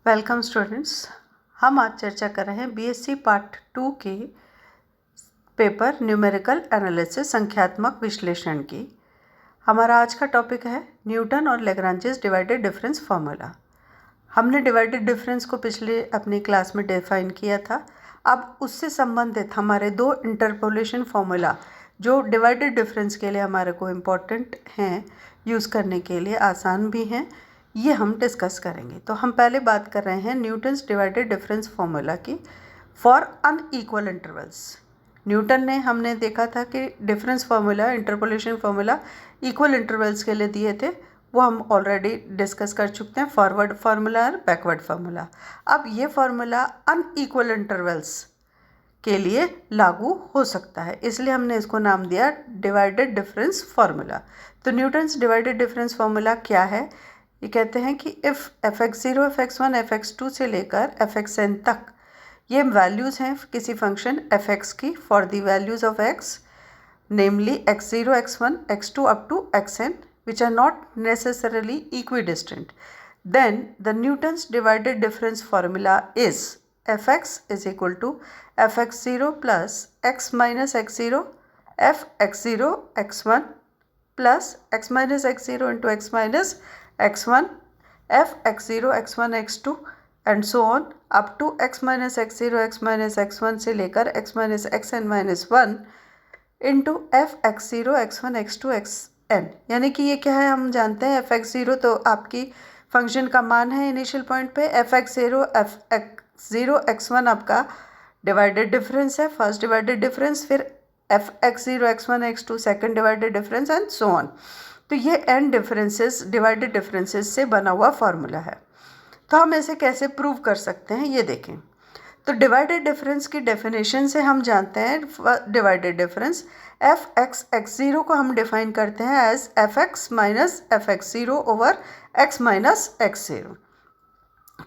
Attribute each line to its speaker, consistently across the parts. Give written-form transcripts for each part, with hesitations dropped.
Speaker 1: Welcome students. हम आज चर्चा कर रहे हैं बीएससी पार्ट 2 के पेपर न्यूमेरिकल एनालिसिस संख्यात्मक विश्लेषण की। हमारा आज का टॉपिक है न्यूटन और लेग्रांजेस डिवाइडेड डिफरेंस फार्मूला। हमने डिवाइडेड डिफरेंस को पिछले अपनी क्लास में डिफाइन किया था। अब उससे संबंधित हमारे दो इंटरपोलेशन फार्मूला जो डिवाइडेड डिफरेंस के लिए हमारे को इम्पॉर्टेंट हैं, यूज़ करने के लिए आसान भी हैं, ये हम डिस्कस करेंगे। तो हम पहले बात कर रहे हैं न्यूटन्स डिवाइडेड डिफरेंस फार्मूला की फॉर अनइक्वल इंटरवल्स। न्यूटन ने हमने देखा था कि difference formula, interpolation formula equal intervals के लिए दिए थे, वो हम ऑलरेडी डिस्कस कर चुके हैं, फॉरवर्ड फार्मूला और बैकवर्ड फार्मूला। अब ये फार्मूला अनइक्वल इंटरवल्स के लिए लागू हो सकता है, इसलिए हमने इसको नाम दिया डिवाइडेड डिफरेंस फार्मूला। तो न्यूटन्स डिवाइडेड डिफरेंस फार्मूला क्या है? ये कहते हैं कि इफ़ fx0, fx1, fx2 से लेकर fxn तक ये वैल्यूज़ हैं किसी फंक्शन fx की for the values of x, namely x0, x1, x2 up to xn which are not necessarily equidistant, then the Newton's divided difference formula is fx is equal to fx0 plus x minus x0 fx0 x1 plus x minus x0 into x minus x1 f x0 x1 x2 and so on up to x minus x0 x minus x1 से लेकर x minus xn minus 1 into f x0 x1 x2 xn। यानी कि ये क्या है, हम जानते हैं f x0 तो आपकी फंक्शन का मान है इनिशियल पॉइंट पे, f x0 x1 आपका डिवाइडेड डिफरेंस है, फर्स्ट डिवाइडेड डिफरेंस, फिर f x0 x1 x2 second divided difference and so on. तो ये एन डिफरेंसेस डिवाइडेड डिफरेंसेस से बना हुआ फार्मूला है। तो हम इसे कैसे प्रूव कर सकते हैं, ये देखें। तो डिवाइडेड डिफरेंस की डेफिनेशन से हम जानते हैं divided difference F X X zero को हम डिफाइन करते हैं as F X minus F x zero over X minus x zero.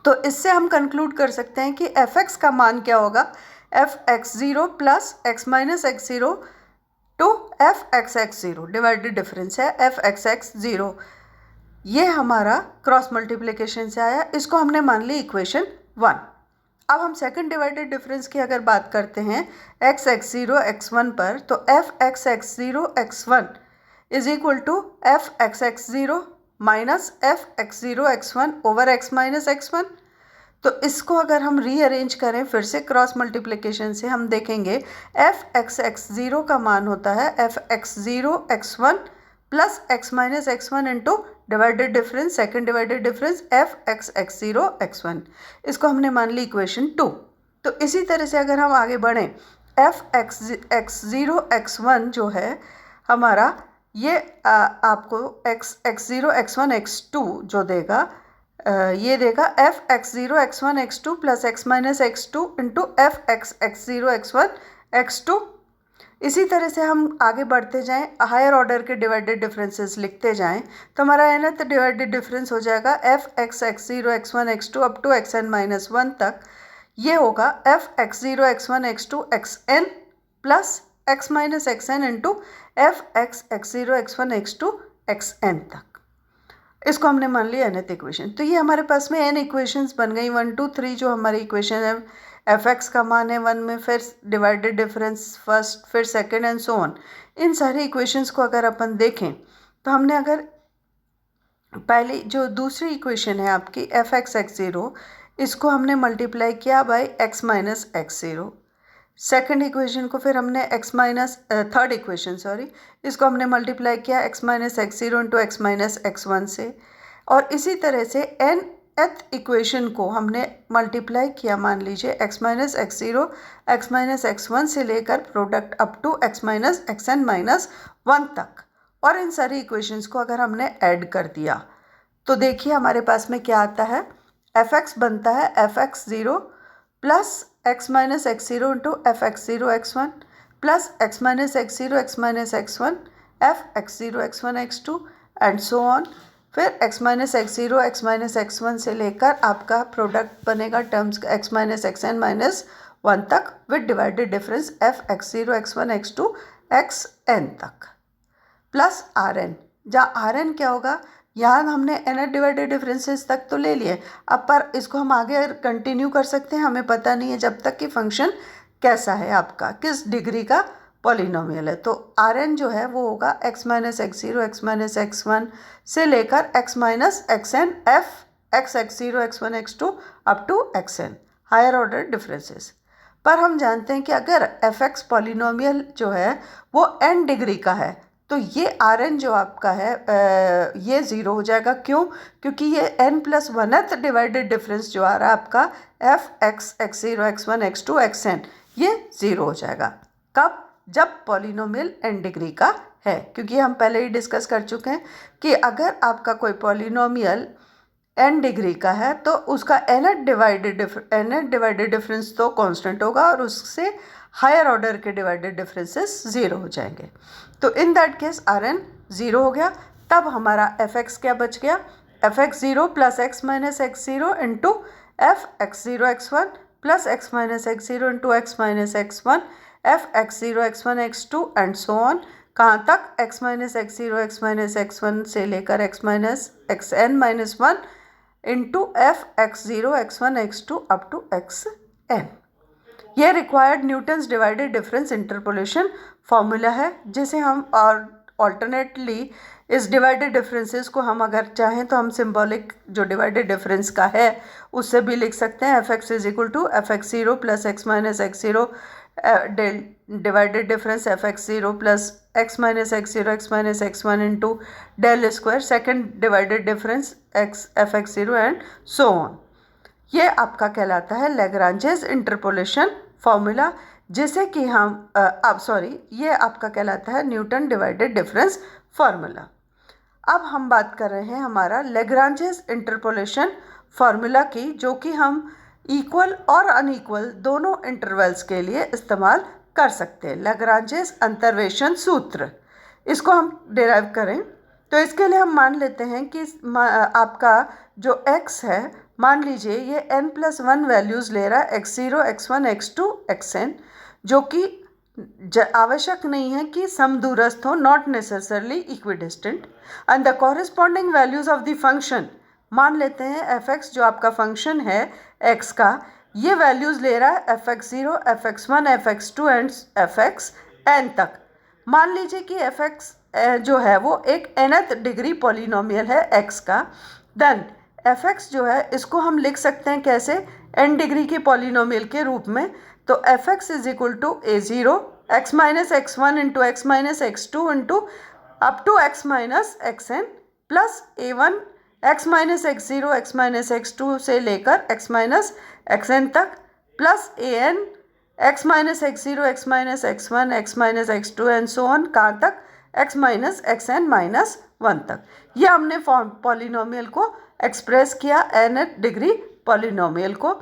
Speaker 1: तो इससे हम कंक्लूड कर सकते हैं कि एफ एक्स का मान क्या होगा, F x zero plus x minus x zero two F X X zero. Divided difference है एफ एक्स एक्स ज़ीरो, ये हमारा क्रॉस मल्टीप्लिकेशन से आया, इसको हमने मान ली इक्वेशन 1। अब हम सेकंड डिवाइडेड डिफरेंस की अगर बात करते हैं X X zero x one पर, तो F X X zero x one is equal to F X X zero minus F x zero x one over X minus x one. तो इसको अगर हम रीअरेंज करें फिर से क्रॉस मल्टीप्लिकेशन से, हम देखेंगे एफ एक्स एक्स ज़ीरो का मान होता है F x zero x one plus x minus x one into divided difference, second divided difference F X X zero x one. इसको हमने मान ली इक्वेशन 2। तो इसी तरह से अगर हम आगे बढ़ें, F x zero x one जो है हमारा, ये आपको X X zero x one x two जो देगा, ये देगा F x zero x one x two plus x minus x two into F X X zero x one x two. इसी तरह से हम आगे बढ़ते जाएं, हायर ऑर्डर के डिवाइडेड डिफरेंसेस लिखते जाएं, तो हमारा nth डिवाइडेड डिफरेंस हो जाएगा F X X zero x one x two up to x N minus one तक। ये होगा F x zero x one x two x N plus x minus x N into F X X zero x one x two x N तक। इसको हमने मान लिया nth equation. तो ये हमारे पास में n इक्वेशंस बन गई, 1 2 3 जो हमारी इक्वेशन है, एफ एक्स का मान है 1 में, फिर डिवाइडेड डिफरेंस फर्स्ट, फिर सेकंड एंड सो ऑन। इन सारी इक्वेशंस को अगर अपन देखें तो हमने अगर पहले जो दूसरी इक्वेशन है आपकी एफ एक्स एक्स ज़ीरो, इसको हमने मल्टीप्लाई किया by X minus x zero. Second equation को फिर हमने X minus third equation sorry, इसको हमने मल्टीप्लाई किया X minus x zero into x minus x one से, और इसी तरह से nth इक्वेशन को हमने मल्टीप्लाई किया, मान लीजिए X minus x zero x minus x one से लेकर product up to x minus x N minus one तक। और इन सारी इक्वेशंस को अगर हमने ऐड कर दिया तो देखिए हमारे पास में क्या आता है, एफ एक्स बनता है F x zero plus x minus x zero into F x zero x one plus x minus x zero x minus x one F x zero x one x two and so on. फिर x minus x zero x minus x one से लेकर आपका product बनेगा terms x minus x N minus one तक with divided difference F x zero x one x two x N तक plus are N, जहाँ are N क्या होगा, यहाँ हमने nth डिवाइडेड डिफरेंसेस तक तो ले लिए, अब पर इसको हम आगे कंटिन्यू कर सकते हैं। हमें पता नहीं है जब तक कि फंक्शन कैसा है, आपका किस डिग्री का पॉलिनोमियल है। तो Rn जो है वो होगा x minus x zero x minus x one से लेकर x minus x N F x zero x one x two up to xn higher order differences. पर हम जानते हैं कि अगर fx पॉलिनोमियल जो है वो n डिग्री का है तो ये Rn जो आपका है ये ज़ीरो हो जाएगा। क्यों? क्योंकि ये n plus oneth divided difference जो आ रहा है आपका f X zero x one x two xn ये ज़ीरो हो जाएगा। कब? जब पॉलिनोमियल n डिग्री का है, क्योंकि हम पहले ही डिस्कस कर चुके हैं कि अगर आपका कोई पॉलिनोमियल n डिग्री का है तो उसका nth डिवाइडेड डिफरेंस तो कांस्टेंट होगा और उससे हायर ऑर्डर के डिवाइडेड डिफरेंसेस ज़ीरो हो जाएंगे। तो in that case Rn zero हो गया। तब हमारा fx क्या बच गया? fx zero plus x minus x zero into F x zero x one plus x minus x zero into x minus x one F x zero x one x two and so on. कहाँ तक? X minus x zero x minus x one से लेकर x minus x N minus one into F x zero x one x two up to x n. ये required Newton's divided difference interpolation formula है, जिसे हम और alternately इस divided differences को हम अगर चाहें तो हम सिंबॉलिक जो डिवाइडेड डिफरेंस का है उससे भी लिख सकते हैं। F x is equal to F x zero plus x minus x zero divided difference F x zero plus x minus x zero x minus x one into del square second divided difference x f x zero and so on. ये आपका कहलाता है Lagrange's interpolation formula, जिसे कि हम ये आपका कहलाता है न्यूटन डिवाइडेड डिफरेंस फार्मूला। अब हम बात कर रहे हैं हमारा लैग्रांजेस इंटरपोलेशन फार्मूला की, जो कि हम इक्वल और अनइक्वल दोनों इंटरवल्स के लिए इस्तेमाल कर सकते हैं। लैग्रांजेस अंतर्वेशन सूत्र, इसको हम डिराइव करें तो इसके लिए हम मान लेते हैं कि आपका जो x है, मान लीजिए ये n प्लस वन वैल्यूज़ ले रहा है, x zero x one x two xn, जो कि आवश्यक नहीं है कि समदूरस्थ हो, not necessarily equidistant, and the corresponding values of the function. मान लेते हैं fx जो आपका फंक्शन है x का, ये वैल्यूज़ ले रहा है F x zero f x one F x two and f x N तक। मान लीजिए कि एफ एक्स जो है वो एक nth डिग्री पॉलिनोमियल है x का, देन एफ एक्स जो है इसको हम लिख सकते हैं कैसे? n डिग्री के पॉलिनोमियल के रूप में। तो F x is equal to a zero x minus x one into x minus x two into up to x minus x N plus a one x minus x zero x minus x two से लेकर x minus x N तक plus a n x minus x zero x minus x one x minus x two and so on, कहाँ तक? X minus x N minus one तक। ये हमने polynomial को express किया nth डिग्री पॉलिनोमियल को।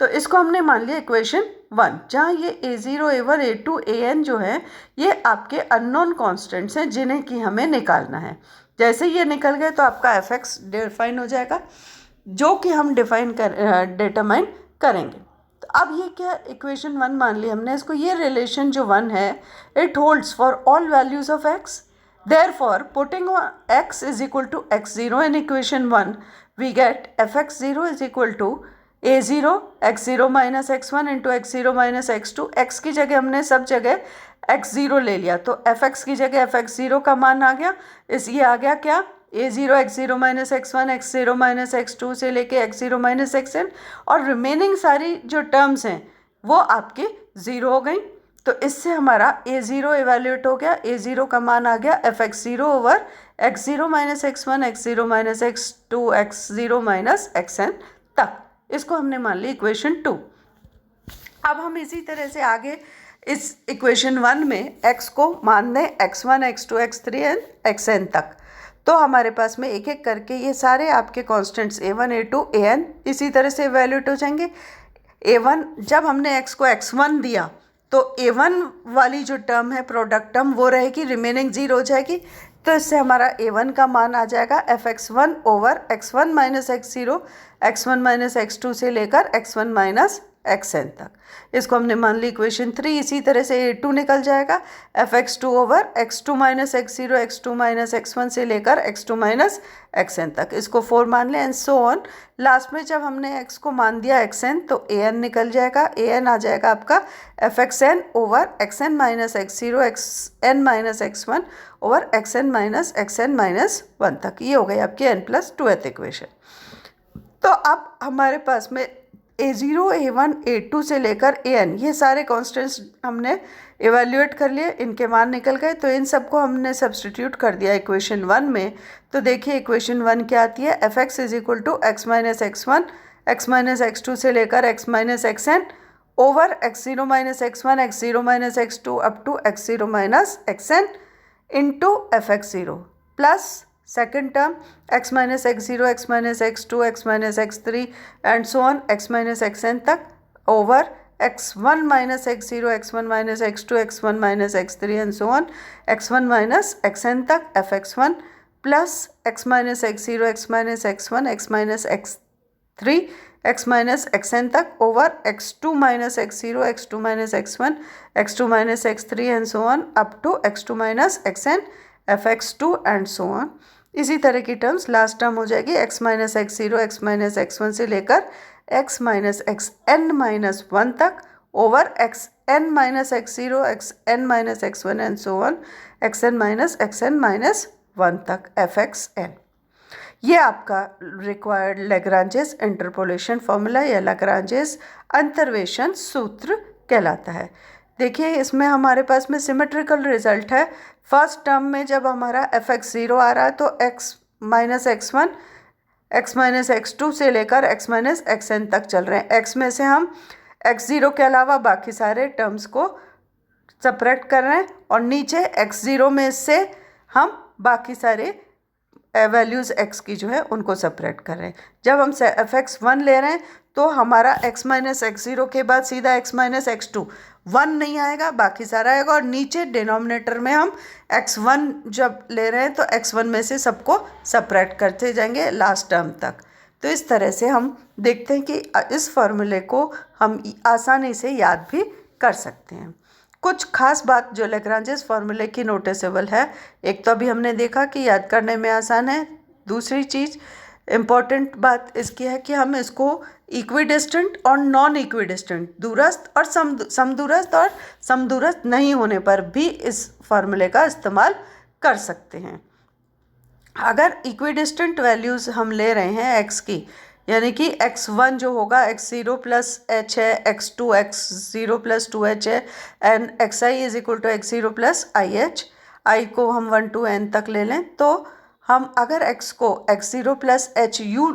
Speaker 1: तो इसको हमने मान लिया इक्वेशन वन, जहाँ ये a zero a one a two a n जो है ये आपके अननोन कॉन्स्टेंट्स हैं जिन्हें कि हमें निकालना है। जैसे ये निकल गए तो आपका एफ एक्स डिफाइन हो जाएगा, जो कि हम डिटरमाइन करेंगे। तो अब ये क्या इक्वेशन वन मान ली हमने, इसको ये रिलेशन जो वन है it holds for all values of x. Therefore putting x is equal to x0 in equation 1 we get fx0 is equal to a0 x0 minus x1 into x0 minus x2। x की जगह हमने सब जगह x0 ले लिया तो fx की जगह fx0 का मान आ गया। ये आ गया क्या? a0 x0 minus x1 x0 minus x2 से लेके x0 माइनस xn, और रिमेनिंग सारी जो टर्म्स हैं वो आपके ज़ीरो हो गई। तो इससे हमारा a0 एवेल्यूएट हो गया, a0 का मान आ गया fx0 over x0 minus x1 x0 minus x2 x0 minus xn तक। इसको हमने मान ली इक्वेशन 2। अब हम इसी तरह से आगे इस इक्वेशन 1 में x को मान दें x1 x2 x3 and xn तक। तो हमारे पास में एक एक करके ये सारे आपके कॉन्स्टेंट्स a1 a2 an इसी तरह से एवेल्यूएट हो जाएंगे। a1 जब हमने x को x1 दिया तो a1 वाली जो टर्म है प्रोडक्ट टर्म वो रहेगी, रिमेनिंग ज़ीरो हो जाएगी। तो इससे हमारा a1 का मान आ जाएगा fx1 over x1 minus x0 x1 minus x2 से लेकर x1 माइनस एक्स एन तक। इसको हमने मान ली इक्वेशन 3। इसी तरह से a2 निकल जाएगा fx2 over x2 minus x0 x2 minus x1 से लेकर x2 माइनस xn तक। इसको 4 मान लें एंड सो ऑन। लास्ट में जब हमने x को मान दिया xn तो an निकल जाएगा। an आ जाएगा आपका fxn over xn minus x0 xn minus x1 over xn minus 1 तक। ये हो गई आपकी n+2th इक्वेशन। तो अब हमारे पास में a0 a1 a2 से लेकर an ये सारे कॉन्स्टेंट्स हमने एवेल्यूएट कर लिए, इनके मान निकल गए। तो इन सबको हमने सब्सटीट्यूट कर दिया इक्वेशन 1 में। तो देखिए इक्वेशन 1 क्या आती है, fx is equal to x minus x1 x minus x2 से लेकर x minus xn over x0 minus x1 x0 minus x2 up to x0 minus xn into fx0 plus second term x minus x0 x minus x2 x minus x3 and so on x minus xn तक over x1 minus x0 x1 minus x2 x1 minus x3 and so on x1 minus xn तक fx1 plus x minus x0 x minus x1 x minus x3 x minus xn तक over x2 minus x0 x2 minus x1 x2 minus x3 and so on up to x2 minus xn fx2 and so on. इसी तरह की terms last term हो जाएगी x minus x0 x minus x1 से लेकर x minus xn minus 1 तक over xn minus x0 xn minus x1 and so on xn minus 1 तक fxn। ये आपका रिक्वायर्ड लैग्रांजेस इंटरपोलेशन फॉर्मूला या लैग्रांजेस अंतर्वेशन सूत्र कहलाता है। देखिए इसमें हमारे पास में सिमेट्रिकल रिजल्ट है। फर्स्ट टर्म में जब हमारा fx0 आ रहा है तो x minus x1 x minus x2 से लेकर x माइनस xn तक चल रहे हैं। x में से हम x0 के अलावा बाकी सारे टर्म्स को सब्ट्रैक्ट कर रहे हैं और नीचे x0 में से हम बाकी सारे वैल्यूज़ x की जो है उनको सब्ट्रैक्ट कर रहे हैं। जब हम fx1 ले रहे हैं तो हमारा x माइनस x0 के बाद सीधा x माइनस x2 1 नहीं आएगा, बाकी सारा आएगा और नीचे डिनोमिनेटर में हम x1 जब ले रहे हैं तो x1 में से सबको सब्ट्रैक्ट करते जाएंगे लास्ट टर्म तक। तो इस तरह से हम देखते हैं कि इस फॉर्मूले को हम आसानी से याद भी कर सकते हैं। कुछ खास बात जो लैग्रांजेस फॉर्मूले की नोटिसेबल है, एक तो अभी हमने देखा कि याद करने में आसान है। दूसरी चीज़ इम्पॉर्टेंट बात इसकी है कि हम इसको इक्विडिस्टेंट और नॉन इक्विडिस्टेंट, दूरस्थ और समदूरस्थ और समदूरस्थ नहीं होने पर भी इस फॉर्मूले का इस्तेमाल कर सकते हैं। अगर इक्विडिस्टेंट वैल्यूज़ हम ले रहे हैं x की, यानी कि x1 जो होगा x0 प्लस h है, x2 x0 प्लस 2h है and xi is equal to x0 plus ih, i को हम 1 to n तक ले लें तो हम अगर x को x0 प्लस hu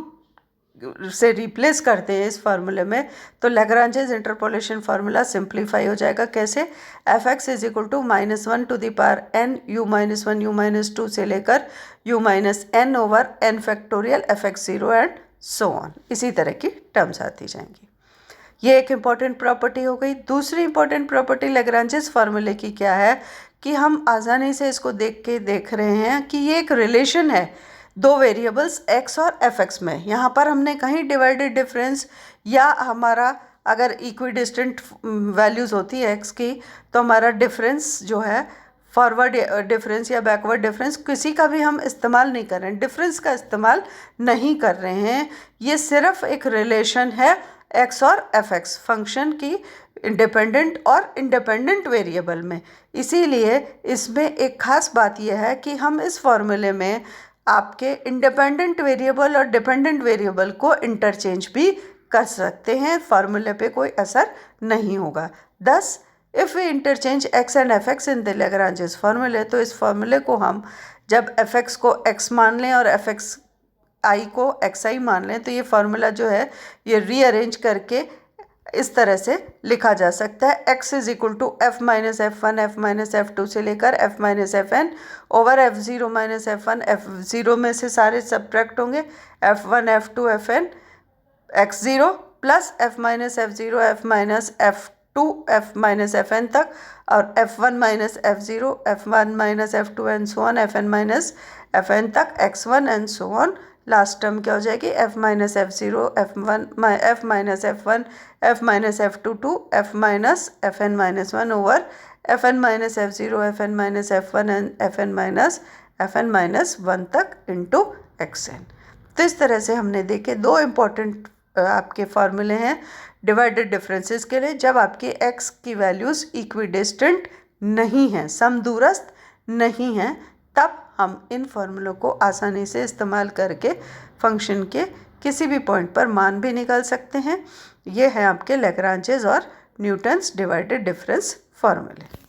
Speaker 1: से रिप्लेस करते हैं इस फार्मूले में तो लैग्रांजेस इंटरपोलेशन फार्मूला सिंप्लीफाई हो जाएगा। कैसे, fx is equal to -1 to the power n u minus 1 u minus 2 से लेकर u minus n over n factorial fx0 and so on. इसी तरह की टर्म्स आती जाएंगी। ये एक इम्पॉर्टेंट प्रॉपर्टी हो गई। दूसरी इम्पॉर्टेंट प्रॉपर्टी लैग्रांजेस फार्मूले की क्या है कि हम आसानी से इसको देख रहे हैं कि ये एक रिलेशन है दो वेरिएबल्स x और fx में। यहाँ पर हमने कहीं डिवाइडेड डिफरेंस या हमारा अगर इक्विडिस्टेंट वैल्यूज़ होती है x की तो हमारा डिफरेंस जो है फॉरवर्ड डिफरेंस या बैकवर्ड डिफरेंस किसी का भी हम इस्तेमाल नहीं कर रहे हैं, डिफरेंस का इस्तेमाल नहीं कर रहे हैं। ये सिर्फ एक रिलेशन है x और fx फंक्शन की इंडिपेंडेंट और इंडिपेंडेंट वेरिएबल में। इसीलिए इसमें एक ख़ास बात यह है कि हम इस फॉर्मूले में आपके इंडिपेंडेंट वेरिएबल और डिपेंडेंट वेरिएबल को इंटरचेंज भी कर सकते हैं, फार्मूले पे कोई असर नहीं होगा। Thus if we interchange x and fx in the Lagrange's formulae, तो इस फार्मूले को हम जब fx को x मान लें और fx i को xi मान लें तो ये फार्मूला जो है ये रीअरेंज करके इस तरह से लिखा जा सकता है। x is equal to f minus f1 f minus f2 से लेकर f minus fn over f0 minus f1 f0 में से सारे सब्ट्रैक्ट होंगे f1 f2 fn x0 plus f minus f0 f minus f2 f minus fn तक और f1 minus f0 f1 minus f2 and so on fn माइनस fn तक x1 and so on last term क्या हो जाएगी, f minus f zero, f minus f one, f minus f two, f minus f n minus one over f n minus f zero, f n minus f one and f n minus one तक into x N. तो इस तरह से हमने देखे दो important आपके फॉर्मूले हैं डिवाइडेड डिफरेंसेस के लिए। जब आपके x की वैल्यूज़ इक्विडिस्टेंट नहीं हैं, समदूरस्थ नहीं हैं, तब हम इन फॉर्मूलों को आसानी से इस्तेमाल करके फंक्शन के किसी भी पॉइंट पर मान भी निकाल सकते हैं। ये है आपके लैग्रांजेस और न्यूटन्स डिवाइडेड डिफरेंस फॉर्मूले।